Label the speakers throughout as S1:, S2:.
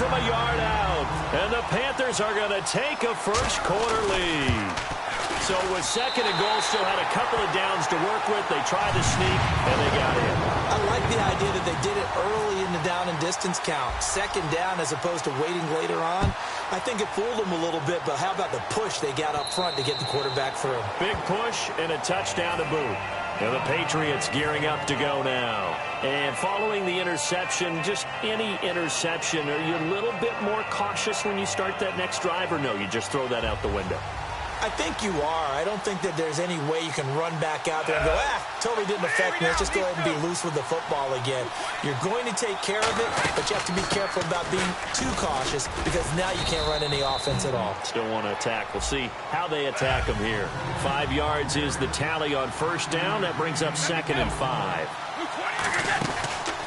S1: from a yard out. And the Panthers are going to take a first-quarter lead. So with second and goal, still had a couple of downs to work with. They tried to sneak, and they got in.
S2: I like the idea that they did it early in the down and distance count. Second down as opposed to waiting later on. I think it fooled them a little bit, but how about the push they got up front to get the quarterback through?
S1: Big push and a touchdown to boot. And the Patriots gearing up to go now. And following the interception, just any interception, are you a little bit more cautious when you start that next drive, or no, you just throw that out the window?
S2: I think you are. I don't think that there's any way you can run back out there and go, totally didn't affect me. Let's just go ahead and be loose with the football again. You're going to take care of it, but you have to be careful about being too cautious because now you can't run any offense at all.
S1: Still want to attack. We'll see how they attack them here. 5 yards is the tally on first down. That brings up 2nd and 5.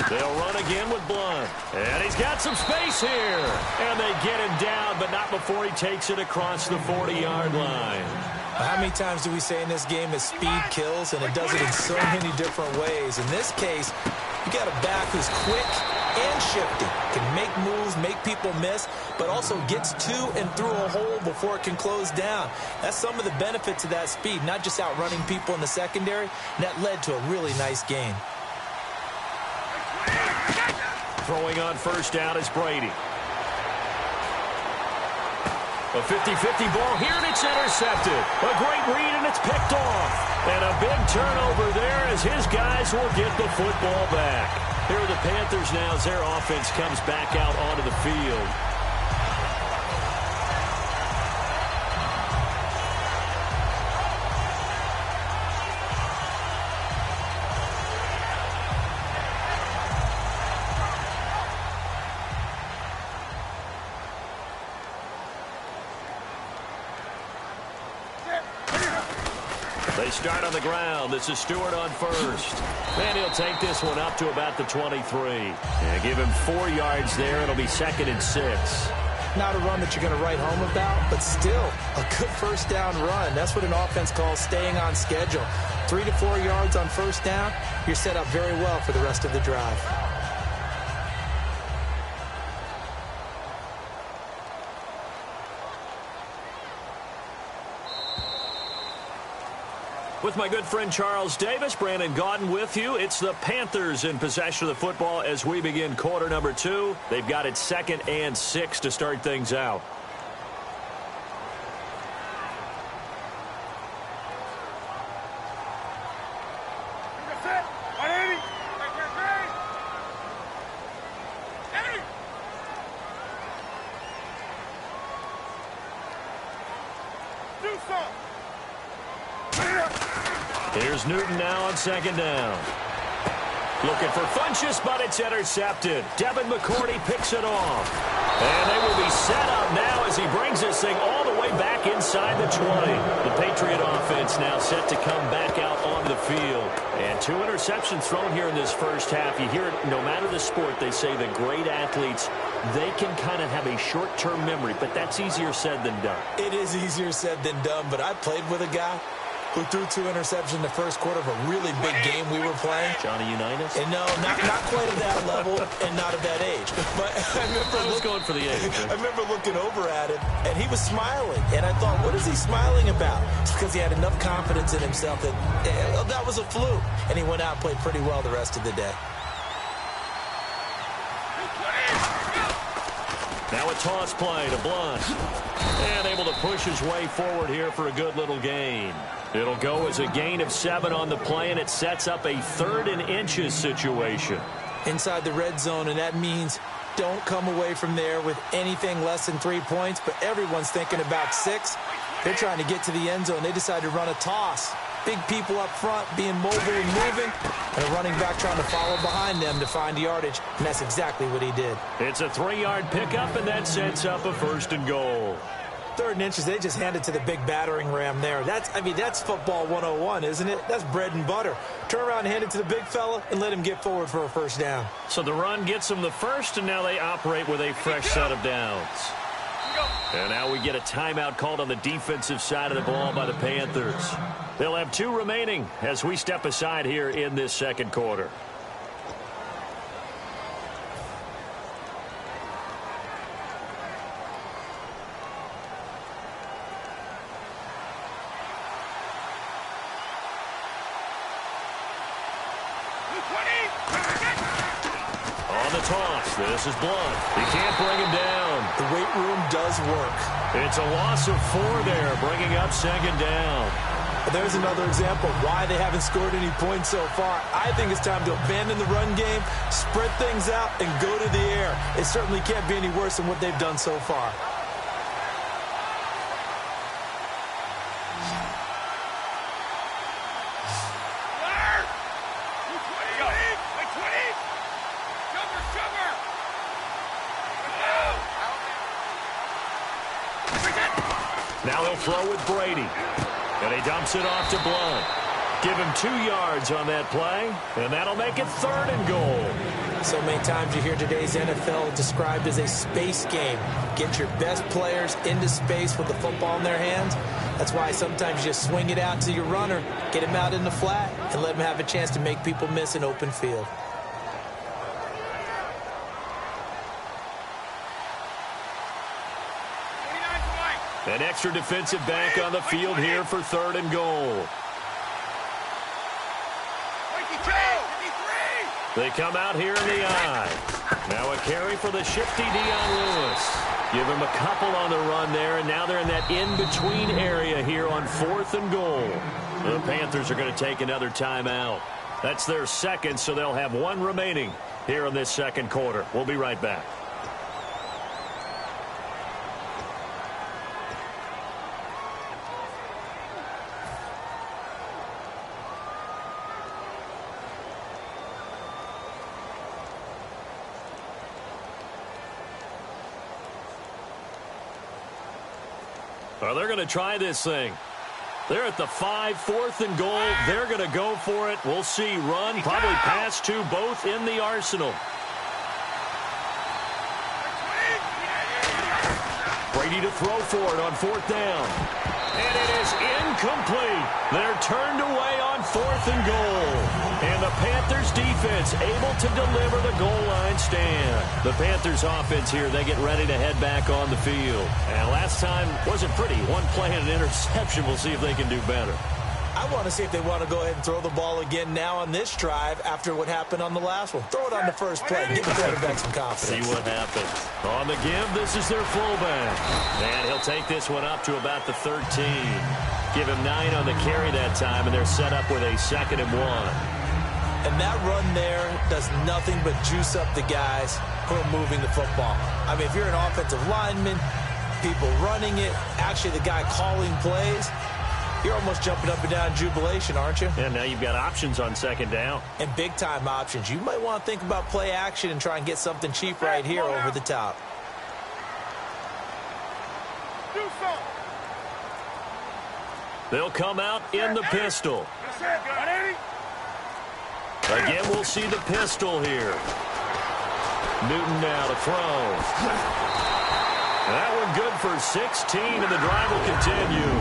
S1: They'll run again with Blunt. And he's got some space here. And they get him down, but not before he takes it across the 40-yard line.
S2: How many times do we say in this game that speed kills, and it does it in so many different ways? In this case, you got a back who's quick and shifty, can make moves, make people miss, but also gets to and through a hole before it can close down. That's some of the benefits of that speed, not just outrunning people in the secondary. And that led to a really nice game.
S1: Throwing on first down is Brady. A 50-50 ball here, and it's intercepted. A great read, and it's picked off. And a big turnover there as his guys will get the football back. Here are the Panthers now as their offense comes back out onto the field. They start on the ground. This is Stewart on first. And he'll take this one up to about the 23. And give him 4 yards there. It'll be 2nd and 6.
S2: Not a run that you're going to write home about, but still a good first down run. That's what an offense calls staying on schedule. 3 to 4 yards on first down. You're set up very well for the rest of the drive.
S1: With my good friend Charles Davis, Brandon Gaudin with you. It's the Panthers in possession of the football as we begin quarter number 2. They've got it 2nd and 6 to start things out. Here's Newton now on 2nd down. Looking for Funchess, but it's intercepted. Devin McCourty picks it off. And they will be set up now as he brings this thing all the way back inside the 20. The Patriot offense now set to come back out onto the field. And 2 interceptions thrown here in this first half. You hear it, no matter the sport, they say the great athletes, they can kind of have a short-term memory, but that's easier said than done.
S2: It is easier said than done, but I played with a guy who threw 2 interceptions in the first quarter of a really big game we were playing.
S1: Johnny Unitas?
S2: And no, not quite at that level and not at that age. But I was
S1: going for the age.
S2: I remember looking over at him, and he was smiling. And I thought, what is he smiling about? It's because he had enough confidence in himself that that was a fluke. And he went out and played pretty well the rest of the day.
S1: Now a toss play to Blunt. And able to push his way forward here for a good little gain. It'll go as a gain of 7 on the play, and it sets up a 3rd and inches situation.
S2: Inside the red zone, and that means don't come away from there with anything less than 3 points, but everyone's thinking about 6. They're trying to get to the end zone. They decide to run a toss. Big people up front being mobile and moving, and a running back trying to follow behind them to find yardage, and that's exactly what he did.
S1: It's a 3-yard pickup, and that sets up a 1st and goal.
S2: 3rd and inches, they just hand it to the big battering ram there. That's football 101, isn't it? That's bread and butter. Turn around and hand it to the big fella and let him get forward for a first down.
S1: So the run gets them the first, and now they operate with a fresh set of downs. And now we get a timeout called on the defensive side of the ball by the Panthers. They'll have 2 remaining as we step aside here in this 2nd quarter. On the toss, this is Blunt. He can't bring him down.
S2: The weight room does work.
S1: It's a loss of 4 there, bringing up second down.
S2: There's another example of why they haven't scored any points so far. I think it's time to abandon the run game, spread things out, and go to the air. It certainly can't be any worse than what they've done so far.
S1: Now they'll throw with Brady. And he dumps it off to Blunt. Give him 2 yards on that play, and that'll make it 3rd and goal.
S2: So many times you hear today's NFL described as a space game. Get your best players into space with the football in their hands. That's why sometimes you just swing it out to your runner, get him out in the flat, and let him have a chance to make people miss an open field.
S1: An extra defensive back on the field here for 3rd and goal. They come out here in the I. Now a carry for the shifty Dion Lewis. Give him a couple on the run there, and now they're in that in-between area here on 4th and goal. The Panthers are going to take another timeout. That's their second, so they'll have 1 remaining here in this second quarter. We'll be right back. Well, they're going to try this thing. They're at the 5, 4th and goal. They're going to go for it. We'll see. Run, probably pass to both in the arsenal. Brady to throw for it on 4th down. And it is incomplete. They're turned away on 4th and goal. And the Panthers defense able to deliver the goal line stand. The Panthers offense here, they get ready to head back on the field. And last time wasn't pretty. 1 play and an interception. We'll see if they can do better.
S2: I want to see if they want to go ahead and throw the ball again now on this drive after what happened on the last one. Throw it on the first play. Give the quarterback some confidence.
S1: See what happens. On the give, this is their fullback. And he'll take this one up to about the 13. Give him 9 on the carry that time, and they're set up with a 2nd and 1.
S2: And that run there does nothing but juice up the guys who are moving the football. I mean, if you're an offensive lineman, people running it, actually the guy calling plays, you're almost jumping up and down in jubilation, aren't you?
S1: And now you've got options on 2nd down. And
S2: big-time options. You might want to think about play action and try and get something cheap right here over the top.
S1: They'll come out in the pistol. Again, we'll see the pistol here. Newton now to throw. That one good for 16, and the drive will continue.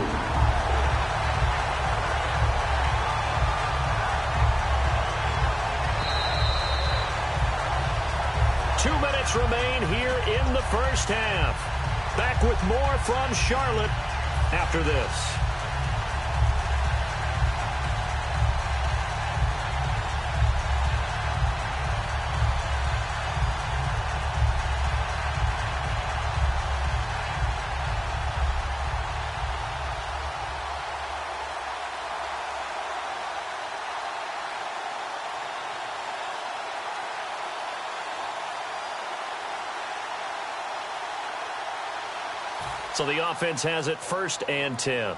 S1: Two minutes remain here in the first half. Back with more from Charlotte after this. So the offense has it 1st and 10.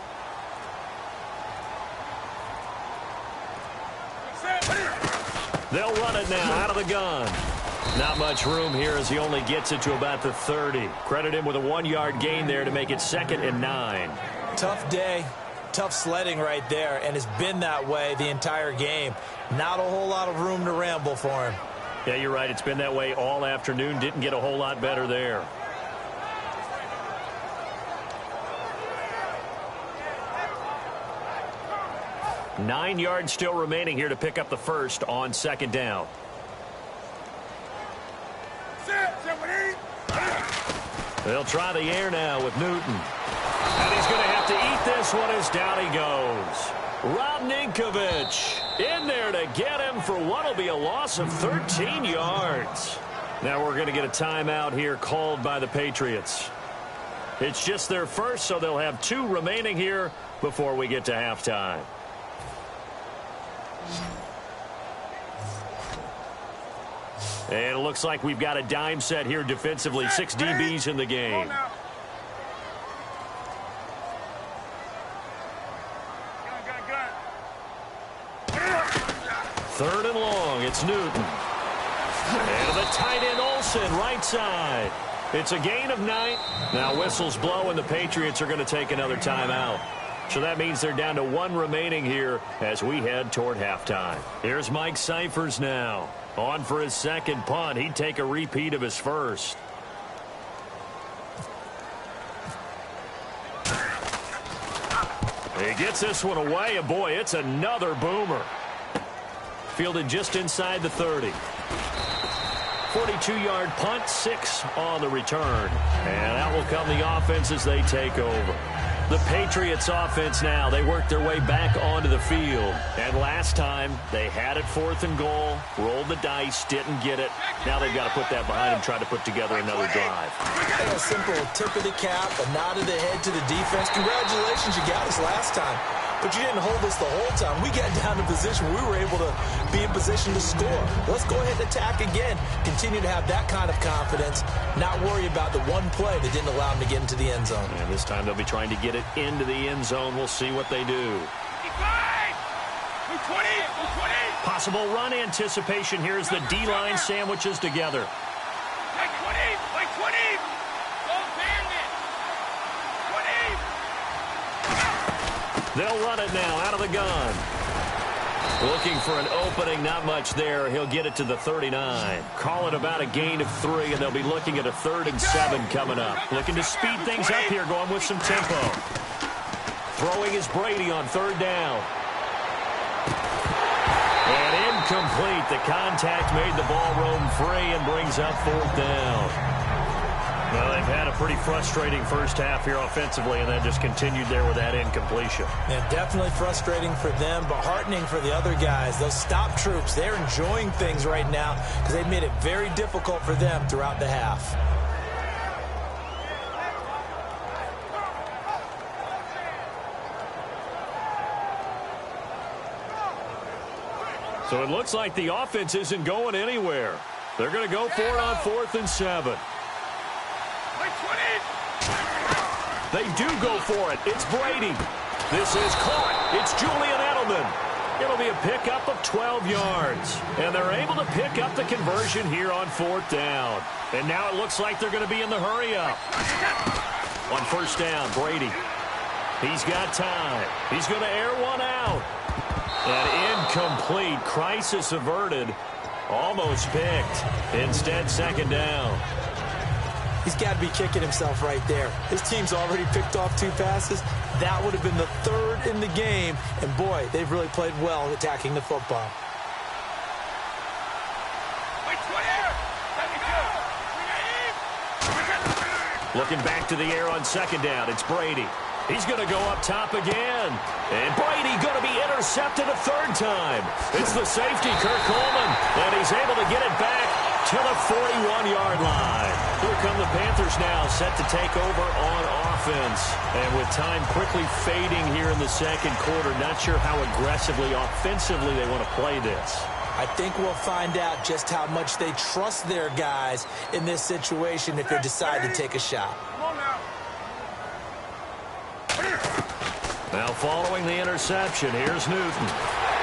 S1: They'll run it now out of the gun. Not much room here as he only gets it to about the 30. Credit him with a 1-yard gain there to make it 2nd and 9.
S2: Tough day. Tough sledding right there, and it's been that way the entire game. Not a whole lot of room to ramble for him.
S1: Yeah, you're right. It's been that way all afternoon. Didn't get a whole lot better there. Nine yards still remaining here to pick up the first on 2nd down. They'll try the air now with Newton. And he's going to have to eat this one as down he goes. Rob Ninkovich In there to get him for what will be a loss of 13 yards. Now we're going to get a timeout here called by the Patriots. It's just their first, so they'll have 2 remaining here before we get to halftime. And it looks like we've got a dime set here defensively. 6 DBs in the game. Third and long. It's Newton. And the tight end Olsen, right side. It's a gain of 9. Now whistles blow, and the Patriots are going to take another timeout. So that means they're down to 1 remaining here as we head toward halftime. Here's Mike Cyphers now. On for his second punt. He'd take a repeat of his first. He gets this one away, and boy, it's another boomer. Fielded just inside the 30. 42-yard punt, 6 on the return. And out will come the offense as they take over. The Patriots offense now, they worked their way back onto the field. And last time, they had it 4th and goal, rolled the dice, didn't get it. Now they've got to put that behind them, try to put together another drive.
S2: A simple tip of the cap, a nod of the head to the defense. Congratulations, you got us last time. But you didn't hold us the whole time. We got down to position where we were able to be in position to score. Let's go ahead and attack again. Continue to have that kind of confidence. Not worry about the one play that didn't allow them to get into the end zone.
S1: And this time they'll be trying to get it into the end zone. We'll see what they do. Possible run anticipation here as the D-line sandwiches together. They'll run it now out of the gun. Looking for an opening, not much there. He'll get it to the 39. Call it about a gain of 3, and they'll be looking at a 3rd and 7 coming up. Looking to speed things up here, going with some tempo. Throwing is Brady on 3rd down. And incomplete. The contact made the ball roam free and brings up 4th down. Well, they've had a pretty frustrating first half here offensively, and then just continued there with that incompletion.
S2: And definitely frustrating for them, but heartening for the other guys. Those stop troops, they're enjoying things right now because they've made it very difficult for them throughout the half.
S1: So it looks like the offense isn't going anywhere. They're going to go for it on 4th and 7. They do go for it. It's Brady. This is caught. It's Julian Edelman. It'll be a pickup of 12 yards. And they're able to pick up the conversion here on 4th down. And now it looks like they're going to be in the hurry-up. On 1st down, Brady. He's got time. He's going to air one out. And incomplete. Crisis averted. Almost picked. Instead, 2nd down.
S2: He's got to be kicking himself right there. His team's already picked off 2 passes. That would have been the 3rd in the game. And, boy, they've really played well attacking the football.
S1: Looking back to the air on 2nd down. It's Brady. He's going to go up top again. And Brady going to be intercepted a 3rd time. It's the safety, Kirk Coleman. And he's able to get it back to the 41-yard line. Here come the Panthers now, set to take over on offense. And with time quickly fading here in the 2nd quarter, not sure how aggressively, offensively they want to play this.
S2: I think we'll find out just how much they trust their guys in this situation if they decide to take a shot.
S1: Now following the interception, here's Newton.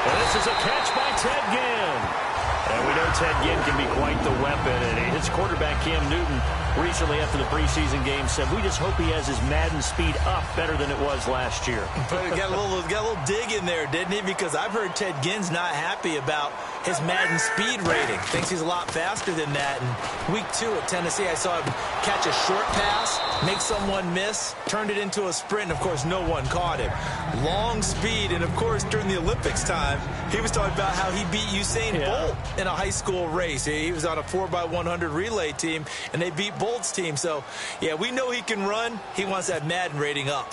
S1: And this is a catch by Ted Ginn. And we know Ted Ginn can be quite the weapon. And his quarterback, Cam Newton, recently after the preseason game said, we just hope he has his Madden speed up better than it was last year.
S2: But he got a little dig in there, didn't he? Because I've heard Ted Ginn's not happy about his Madden speed rating. Thinks he's a lot faster than that. And week 2 at Tennessee, I saw him catch a short pass, make someone miss, turned it into a sprint, and, of course, no one caught him. Long speed, and, of course, during the Olympics time, he was talking about how he beat Usain Bolt in a high school race. He was on a 4x100 relay team, and they beat Bolt's team. So, yeah, we know he can run. He wants that Madden rating up.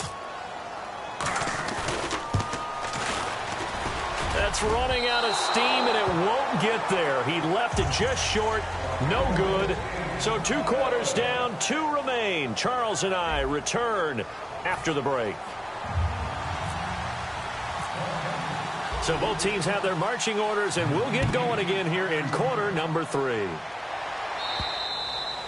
S1: That's running out of steam, and it won't get there. He left it just short. No good. So 2 quarters down, 2 remain. Charles and I return after the break. So both teams have their marching orders, and we'll get going again here in quarter number 3.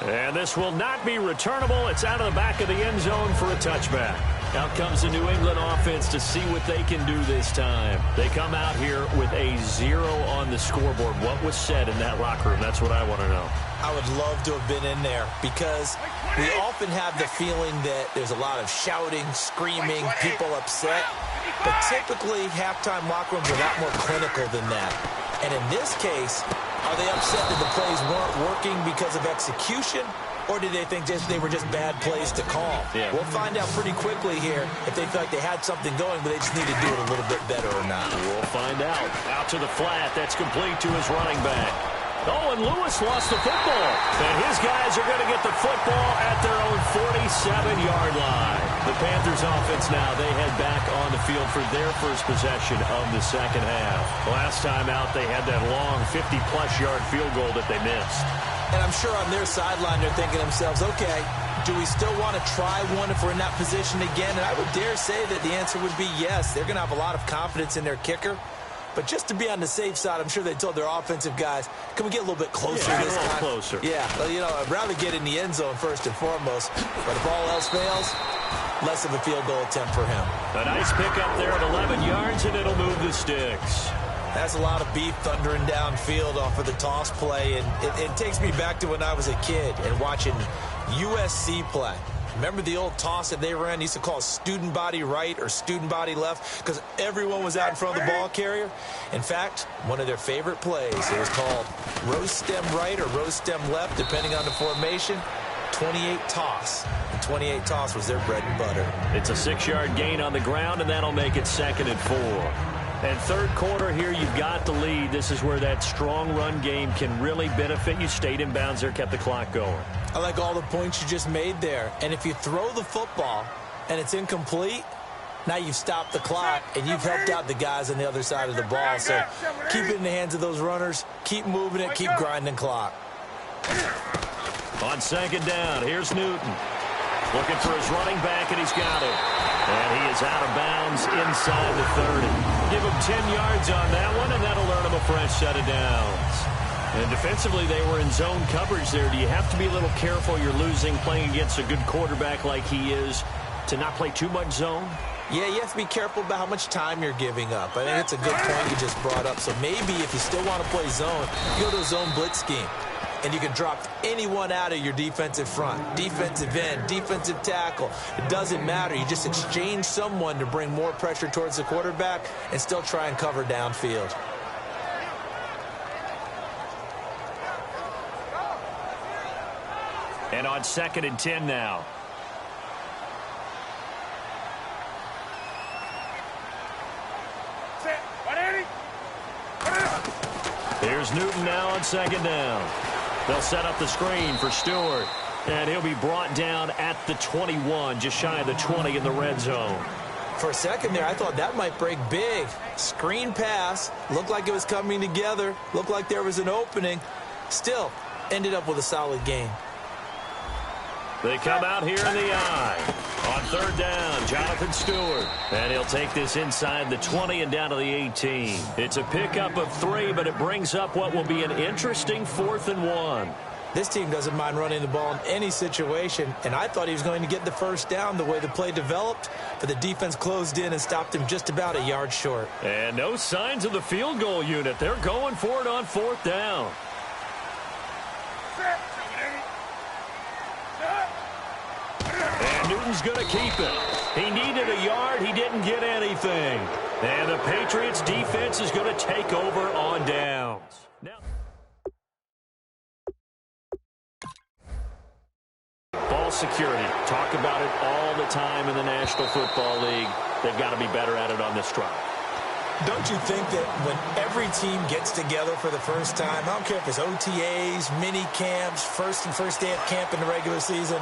S1: And this will not be returnable. It's out of the back of the end zone for a touchback. Out comes the New England offense to see what they can do this time. They come out here with a 0 on the scoreboard. What was said in that locker room? That's what I want to know.
S2: I would love to have been in there because we often have the feeling that there's a lot of shouting, screaming, people upset. But typically, halftime locker rooms are a lot more clinical than that. And in this case, are they upset that the plays weren't working because of execution? Or did they think they were just bad plays to call?
S1: Yeah.
S2: We'll find out pretty quickly here if they feel like they had something going, but they just need to do it a little bit better or not.
S1: We'll find out. Out to the flat. That's complete to his running back. Oh, and Lewis lost the football. And his guys are going to get the football at their own 47-yard line. The Panthers offense now, they head back on the field for their first possession of the second half. Last time out, they had that long 50-plus yard field goal that they missed.
S2: And I'm sure on their sideline they're thinking to themselves, okay, do we still want to try one if we're in that position again? And I would dare say that the answer would be yes. They're going to have a lot of confidence in their kicker. But just to be on the safe side, I'm sure they told their offensive guys, can we get a little bit closer this time?
S1: Closer.
S2: Yeah, well, you know, I'd rather get in the end zone first and foremost. But if all else fails, less of a field goal attempt for him.
S1: A nice pickup there at 11 yards, and it'll move the sticks.
S2: That's a lot of beef thundering downfield off of the toss play. And it takes me back to when I was a kid and watching USC play. Remember the old toss that they ran? They used to call student body right or student body left because everyone was out in front of the ball carrier. In fact, one of their favorite plays, it was called rose stem right or rose stem left, depending on the formation. 28 toss. And 28 toss was their bread and butter.
S1: It's a 6-yard gain on the ground, and that'll make it 2nd and 4. And third quarter here, you've got the lead. This is where that strong run game can really benefit you. Stayed in bounds there, kept the clock going.
S2: I like all the points you just made there. And if you throw the football and it's incomplete, now you've stopped the clock and you've helped out the guys on the other side of the ball. So keep it in the hands of those runners. Keep moving it. Keep grinding clock.
S1: On 2nd down, here's Newton. Looking for his running back, and he's got it. And he is out of bounds inside the 30. Give him 10 yards on that one, and that'll earn him a fresh set of downs. And defensively, they were in zone coverage there. Do you have to be a little careful? You're losing, playing against a good quarterback like he is, to not play too much zone?
S2: Yeah, you have to be careful about how much time you're giving up. I think it's a good point you just brought up. So maybe if you still want to play zone, you go to a zone blitz scheme. And you can drop anyone out of your defensive front, defensive end, defensive tackle. It doesn't matter. You just exchange someone to bring more pressure towards the quarterback and still try and cover downfield.
S1: And on 2nd and 10 now. Here's Newton now on 2nd down. They'll set up the screen for Stewart. And he'll be brought down at the 21, just shy of the 20 in the red zone.
S2: For a second there, I thought that might break big. Screen pass. Looked like it was coming together. Looked like there was an opening. Still, ended up with a solid gain.
S1: They come out here in the eye. On 3rd down, Jonathan Stewart. And he'll take this inside the 20 and down to the 18. It's a pickup of 3, but it brings up what will be an interesting 4th and 1.
S2: This team doesn't mind running the ball in any situation, and I thought he was going to get the first down the way the play developed, but the defense closed in and stopped him just about a yard short.
S1: And no signs of the field goal unit. They're going for it on 4th down. And Newton's going to keep it. He needed a yard. He didn't get anything. And the Patriots defense is going to take over on downs. Now, ball security. Talk about it all the time in the National Football League. They've got to be better at it on this drive.
S2: Don't you think that when every team gets together for the first time, I don't care if it's OTAs, mini camps, first day of camp in the regular season,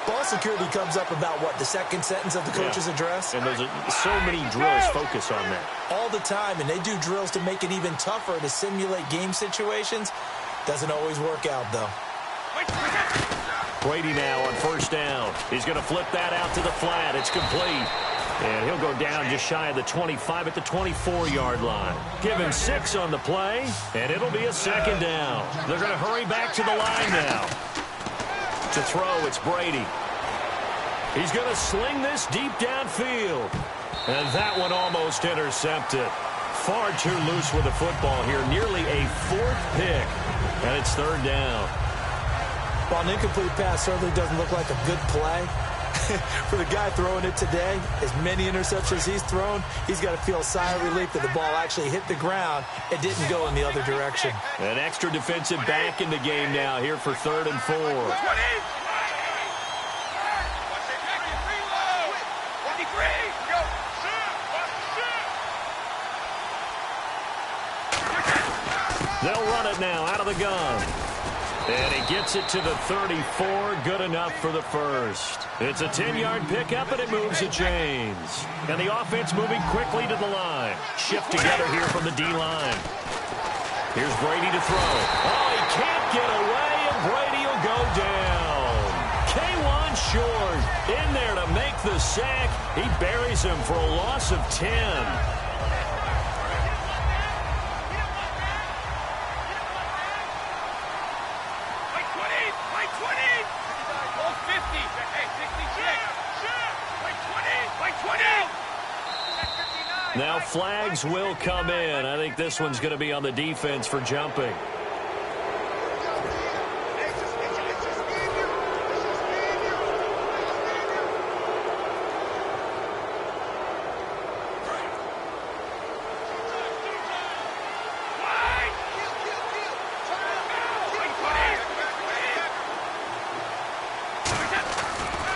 S2: ball security comes up about, what, the second sentence of the coach's address?
S1: And there's so many drills focus on that.
S2: All the time, and they do drills to make it even tougher to simulate game situations. Doesn't always work out, though.
S1: Brady now on first down. He's going to flip that out to the flat. It's complete. And he'll go down just shy of the 25 at the 24-yard line. Give him 6 on the play, and it'll be a second down. They're going to hurry back to the line now. To throw, it's Brady. He's going to sling this deep downfield. And that one almost intercepted. Far too loose with the football here. Nearly a 4th pick. And it's third down.
S2: While an incomplete pass certainly doesn't look like a good play, for the guy throwing it today, as many interceptions he's thrown, he's got to feel a sigh of relief that the ball actually hit the ground. It didn't go in the other direction.
S1: An extra defensive back in the game now here for 3rd and 4. They'll run it now out of the gun. And he gets it to the 34. Good enough for the first. It's a 10-yard pickup, and it moves the chains. And the offense moving quickly to the line. Shift together here from the D-line. Here's Brady to throw. Oh, he can't get away, and Brady will go down. K1 short in there to make the sack. He buries him for a loss of 10. Now flags will come in. I think this one's going to be on the defense for jumping.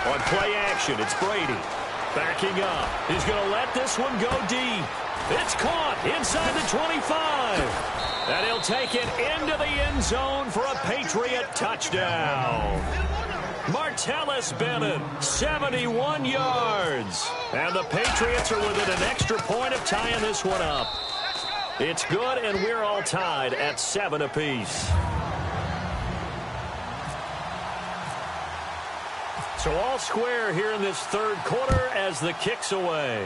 S1: On play action, it's Brady. Backing up. He's going to let this one go deep. It's caught inside the 25. And he'll take it into the end zone for a Patriot touchdown. Martellus Bennett, 71 yards. And the Patriots are within an extra point of tying this one up. It's good, and we're all tied at 7 apiece. So all square here in this third quarter as the kick's away.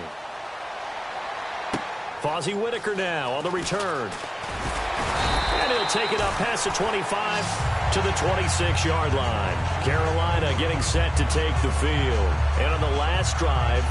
S1: Fozzie Whitaker now on the return. And he'll take it up past the 25 to the 26-yard line. Carolina getting set to take the field. And on the last drive,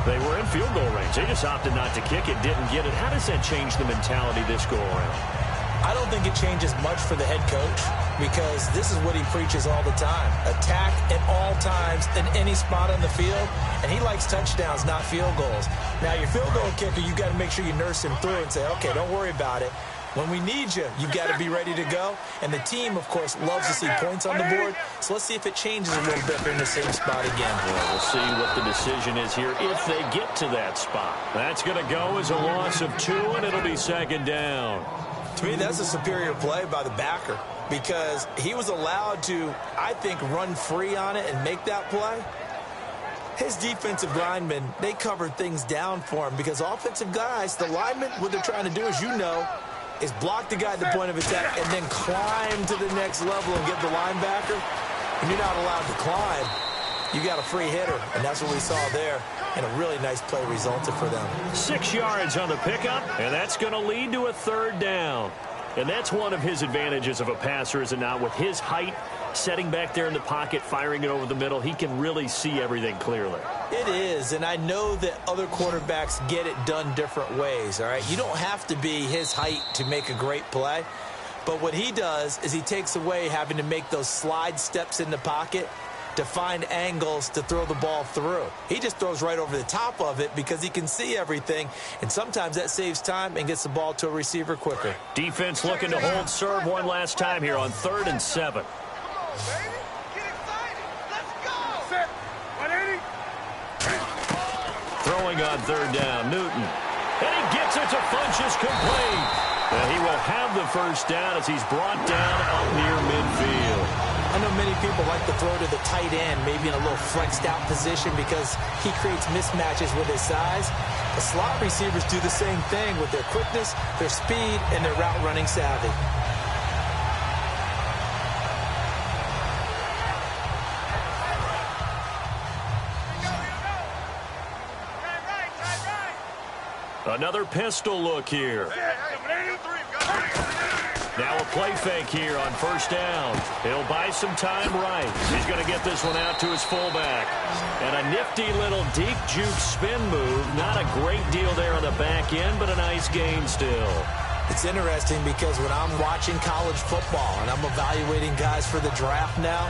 S1: they were in field goal range. They just opted not to kick it, didn't get it. How does that change the mentality this go around?
S2: I don't think it changes much for the head coach because this is what he preaches all the time. Attack at all times in any spot on the field, and he likes touchdowns, not field goals. Now, your field goal kicker, you've got to make sure you nurse him through and say, okay, don't worry about it. When we need you, you've got to be ready to go. And the team, of course, loves to see points on the board. So let's see if it changes a little bit. They're in the same spot again.
S1: Yeah, we'll see what the decision is here if they get to that spot. That's going to go as a loss of 2, and it'll be second down.
S2: To me, that's a superior play by the backer because he was allowed to, I think, run free on it and make that play. His defensive linemen, they covered things down for him because offensive guys, the linemen, what they're trying to do, as you know, is block the guy at the point of attack and then climb to the next level and get the linebacker. When you're not allowed to climb, you got a free hitter, and that's what we saw there. And a really nice play resulted for them.
S1: 6 yards on the pickup, and that's going to lead to a third down. And that's one of his advantages of a passer, is it not? With his height, setting back there in the pocket, firing it over the middle, he can really see everything clearly.
S2: It is, and I know that other quarterbacks get it done different ways, all right? You don't have to be his height to make a great play. But what he does is he takes away having to make those slide steps in the pocket to find angles to throw the ball through. He just throws right over the top of it because he can see everything, and sometimes that saves time and gets the ball to a receiver quicker.
S1: Defense looking to hold serve one last time here on 3rd and 7. Throwing on third down, Newton. And he gets it to Funchess complete. And he will have the first down as he's brought down up near midfield.
S2: I know many people like to throw to the tight end, maybe in a little flexed out position because he creates mismatches with his size. The slot receivers do the same thing with their quickness, their speed, and their route running savvy.
S1: Another pistol look here. Now a play fake here on first down. He'll buy some time right. He's going to get this one out to his fullback. And a nifty little deep juke spin move. Not a great deal there on the back end, but a nice gain still.
S2: It's interesting because when I'm watching college football and I'm evaluating guys for the draft now,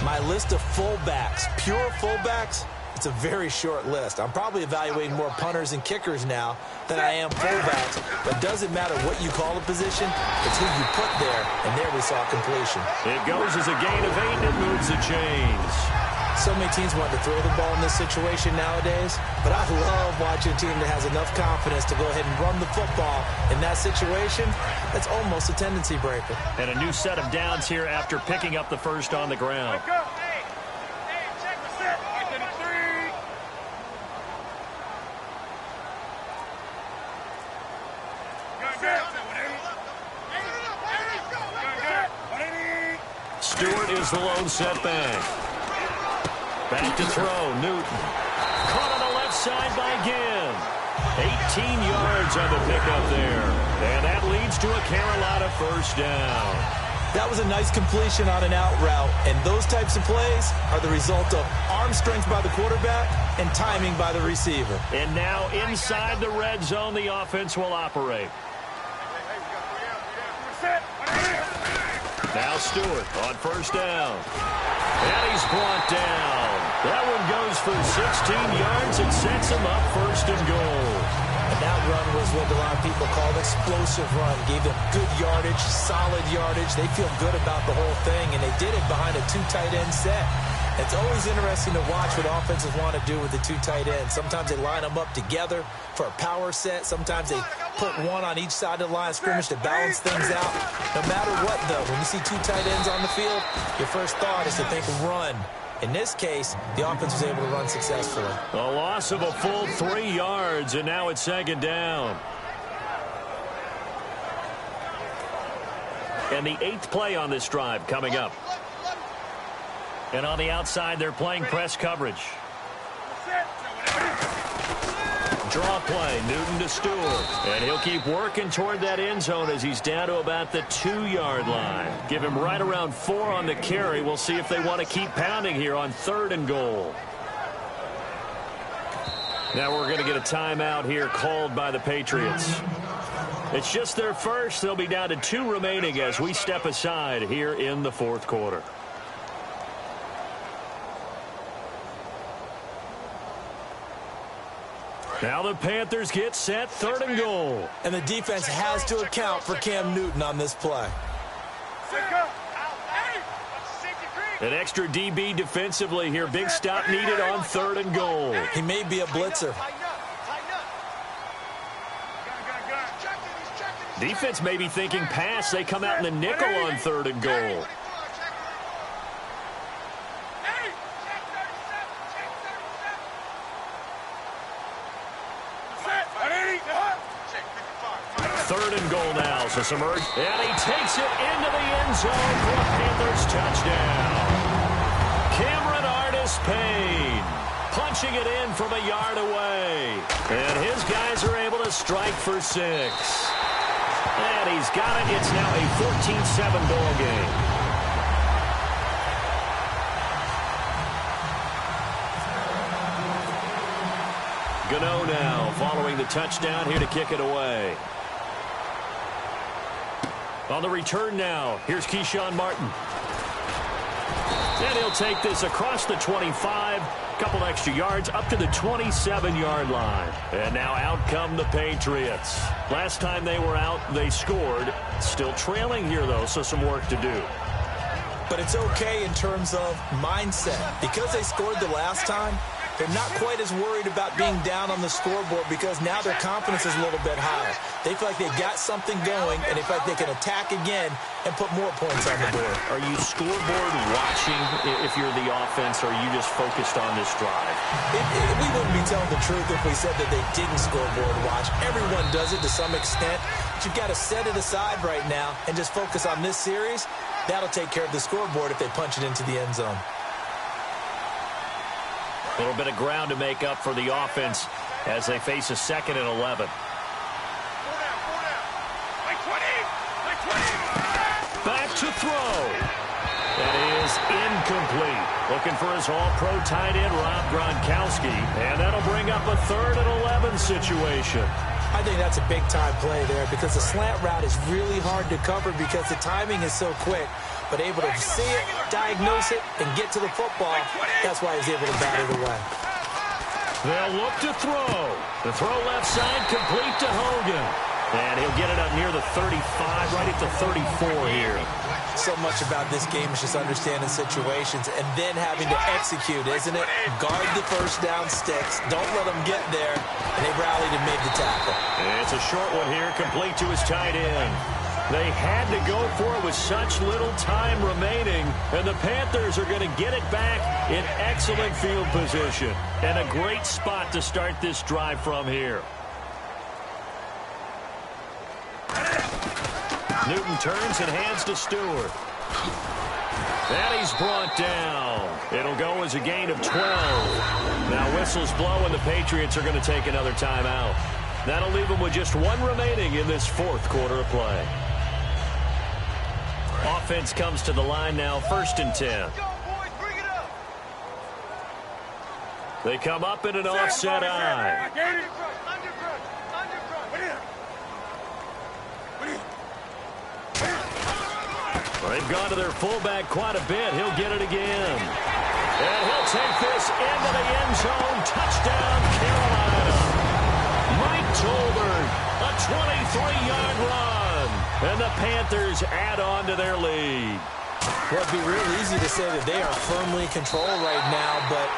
S2: my list of fullbacks, pure fullbacks, it's a very short list. I'm probably evaluating more punters and kickers now than I am fullbacks. But it doesn't matter what you call a position. It's who you put there, and there we saw completion.
S1: It goes as a gain of 8, and it moves the chains.
S2: So many teams want to throw the ball in this situation nowadays, but I love watching a team that has enough confidence to go ahead and run the football in that situation. That's almost a tendency breaker.
S1: And a new set of downs here after picking up the first on the ground. Stewart is the lone setback. Back to throw, Newton. Caught on the left side by Ginn. 18 yards on the pickup there. And that leads to a Carolina first down.
S2: That was a nice completion on an out route, and those types of plays are the result of arm strength by the quarterback and timing by the receiver.
S1: And now inside the red zone, the offense will operate. Now Stewart on first down. And he's brought down. That one goes for 16 yards and sets him up first and goal.
S2: And that run was what a lot of people call an explosive run. Gave them good yardage, solid yardage. They feel good about the whole thing, and they did it behind a 2 tight end set. It's always interesting to watch what offenses want to do with the 2 tight ends. Sometimes they line them up together for a power set. Sometimes they put one on each side of the line of scrimmage to balance things out. No matter what, though, when you see 2 tight ends on the field, your first thought is to think run. In this case, the offense was able to run successfully.
S1: A loss of a full 3 yards, and now it's second down. And the 8th play on this drive coming up. And on the outside, they're playing press coverage. Draw play, Newton to Stewart. And he'll keep working toward that end zone as he's down to about the 2-yard line. Give him right around 4 on the carry. We'll see if they want to keep pounding here on 3rd and goal. Now we're going to get a timeout here called by the Patriots. It's just their first. They'll be down to 2 remaining as we step aside here in the 4th quarter. Now the Panthers get set, 3rd and goal.
S2: And the defense has to account for Cam Newton on this play.
S1: An extra DB defensively here. Big stop needed on 3rd and goal.
S2: He may be a blitzer.
S1: Defense may be thinking pass. They come out in the nickel on 3rd and goal. Third and goal now, so submerge. And he takes it into the end zone for a Panthers touchdown. Cameron Artis-Payne punching it in from a yard away. And his guys are able to strike for 6. And he's got it. It's now a 14-7 ball game. Gano now following the touchdown here to kick it away. On the return now, here's Keyshawn Martin. And he'll take this across the 25, couple extra yards up to the 27-yard line. And now out come the Patriots. Last time they were out, they scored. Still trailing here, though, so some work to do.
S2: But it's okay in terms of mindset. Because they scored the last time, They're not quite as worried about being down on the scoreboard because now their confidence is a little bit higher. They feel like they got something going, and they feel like they can attack again and put more points on the board.
S1: Are you scoreboard watching if you're the offense, or are you just focused on this drive?
S2: We wouldn't be telling the truth if we said that they didn't scoreboard watch. Everyone does it to some extent, but you've got to set it aside right now and just focus on this series. That'll take care of the scoreboard if they punch it into the end zone.
S1: A little bit of ground to make up for the offense as they face a 2nd and 11. Back to throw. That is incomplete. Looking for his all-pro tight end, Rob Gronkowski. And that'll bring up a 3rd and 11 situation.
S2: I think that's a big-time play there because the slant route is really hard to cover because the timing is so quick. But able to see it, diagnose it, and get to the football, that's why he's able to bat it away.
S1: They'll look to throw. The throw left side complete to Hogan. And he'll get it up near the 35, right at the 34 here.
S2: So much about this game is just understanding situations and then having to execute, isn't it? Guard the first down sticks. Don't let them get there. And they rallied and made the tackle.
S1: And it's a short one here, complete to his tight end. They had to go for it with such little time remaining, and the Panthers are going to get it back in excellent field position. And a great spot to start this drive from here. Newton turns and hands to Stewart. And he's brought down. It'll go as a gain of 12. Now whistles blow, and the Patriots are going to take another timeout. That'll leave them with just 1 remaining in this 4th quarter of play. Offense comes to the line now, 1st and 10. They come up in an offset eye. They've gone to their fullback quite a bit. He'll get it again. And he'll take this into the end zone. Touchdown, Carolina. Mike Tolbert, a 23-yard run. And the Panthers add on to their lead.
S2: Well, it'd be real easy to say that they are firmly in control right now, but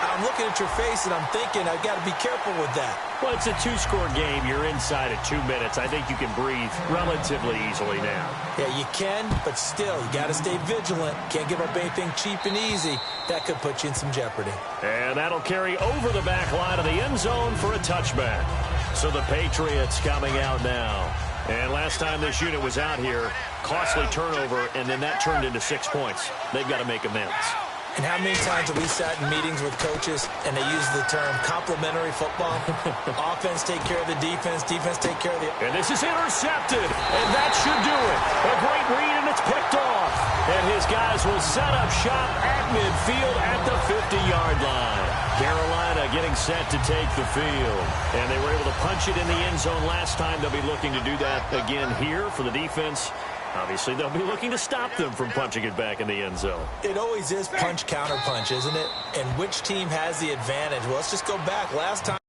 S2: I'm looking at your face and I'm thinking I've got to be careful with that.
S1: Well, it's a 2-score game. You're inside at 2 minutes. I think you can breathe relatively easily now.
S2: Yeah, you can, but still, you got to stay vigilant. Can't give up anything cheap and easy. That could put you in some jeopardy.
S1: And that'll carry over the back line of the end zone for a touchback. So the Patriots coming out now. And last time this unit was out here, costly turnover, and then that turned into 6 points. They've got to make amends.
S2: And how many times have we sat in meetings with coaches and they use the term complementary football? Offense take care of the defense, defense take care of the...
S1: And this is intercepted, and that should do it. A great read, and it's picked off. And his guys will set up shop at midfield at the 50-yard line. Carolina getting set to take the field. And they were able to punch it in the end zone last time. They'll be looking to do that again here for the defense. Obviously, they'll be looking to stop them from punching it back in the end zone.
S2: It always is punch, counter punch, isn't it? And which team has the advantage? Well, let's just go back. Last time.